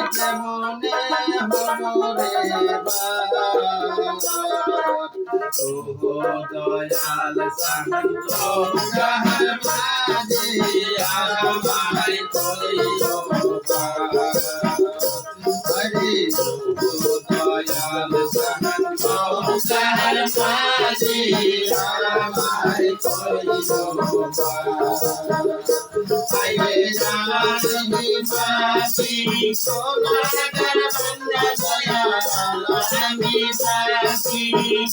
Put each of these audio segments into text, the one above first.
কেমনে হরে ও দয়াল শান্ত যাহার মাঝে আমায় করিও হরে ও দয়াল শান্ত যাহার মাঝে আমায় করিও আইবে জানি পাপি সোনার বন্দা দয়াল আমি পাপি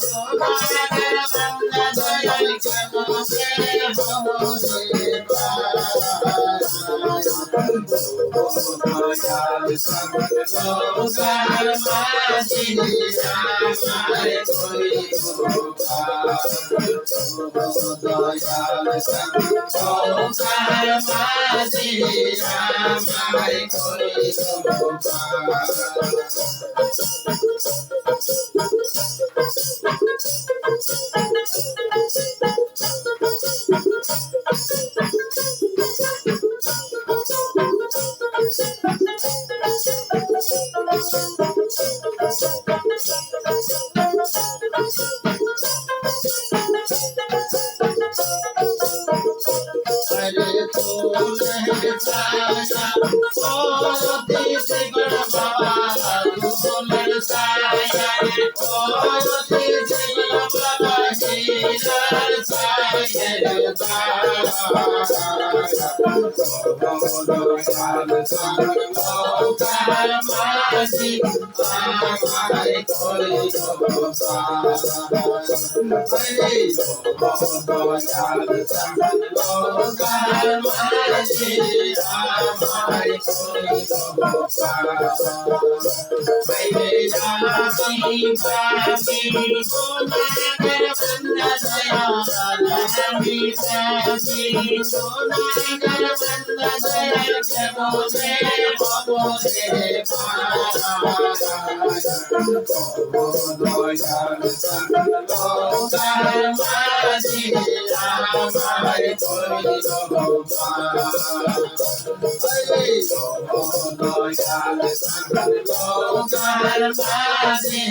সোনার বন্দা দয়াল কেমনে হরে দয়াল সঙ্গার মাঝি আমায় করিও দয়াল সঙ্গার মাঝি আমায় করিও हरे तूने साया ओ तीसे गण बाबा तूने साया ओ तीसे गण बाबा हीरा साया मासी आमाय करियो हरे मासी आमाय करियो हरे जाती पापी सोनागर बंदा दयाल हमी पापी सोनागर बंदा दयाल केमने हरे दयाल सङ्गार माझी আমায় করিও হরে দয়াল সঙ্গার মাঝি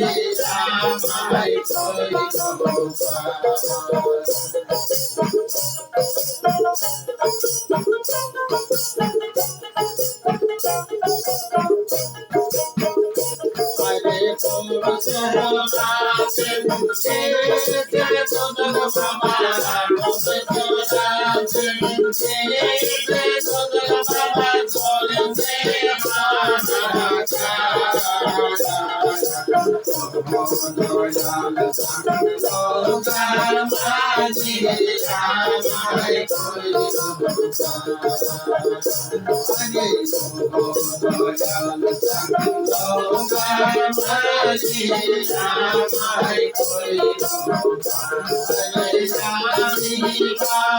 আমায় করিও हरे पुरुष रासे तेरे सदग बाबा मोसे रासे तेरे सदग बाबा चले से दयाल सङ्गार माझी আমায় করিও हरे दयाल सङ्गार माझी আমায় করিও हरे जाति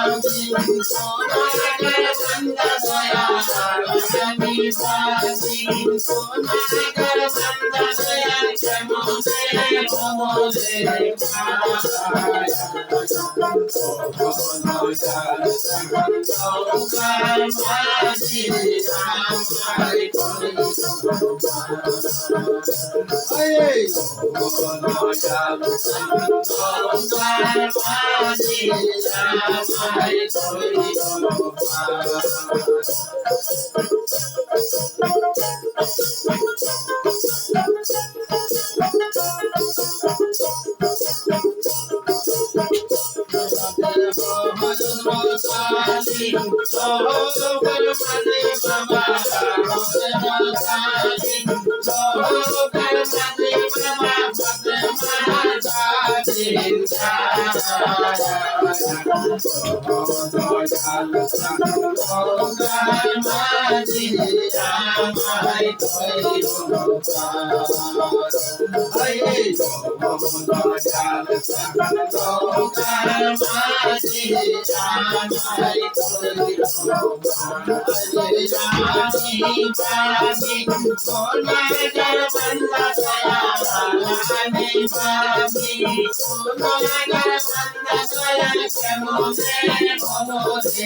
पापी सोनागर बंदा दयाल আমি পাপি সোনাगर बंदा दयाल কেমনে হরে দয়াল সঙ্গার মাঝি আমায় করিও হরে দয়াল সঙ্গার মাঝি আমায় করিও কেমনে ভবনে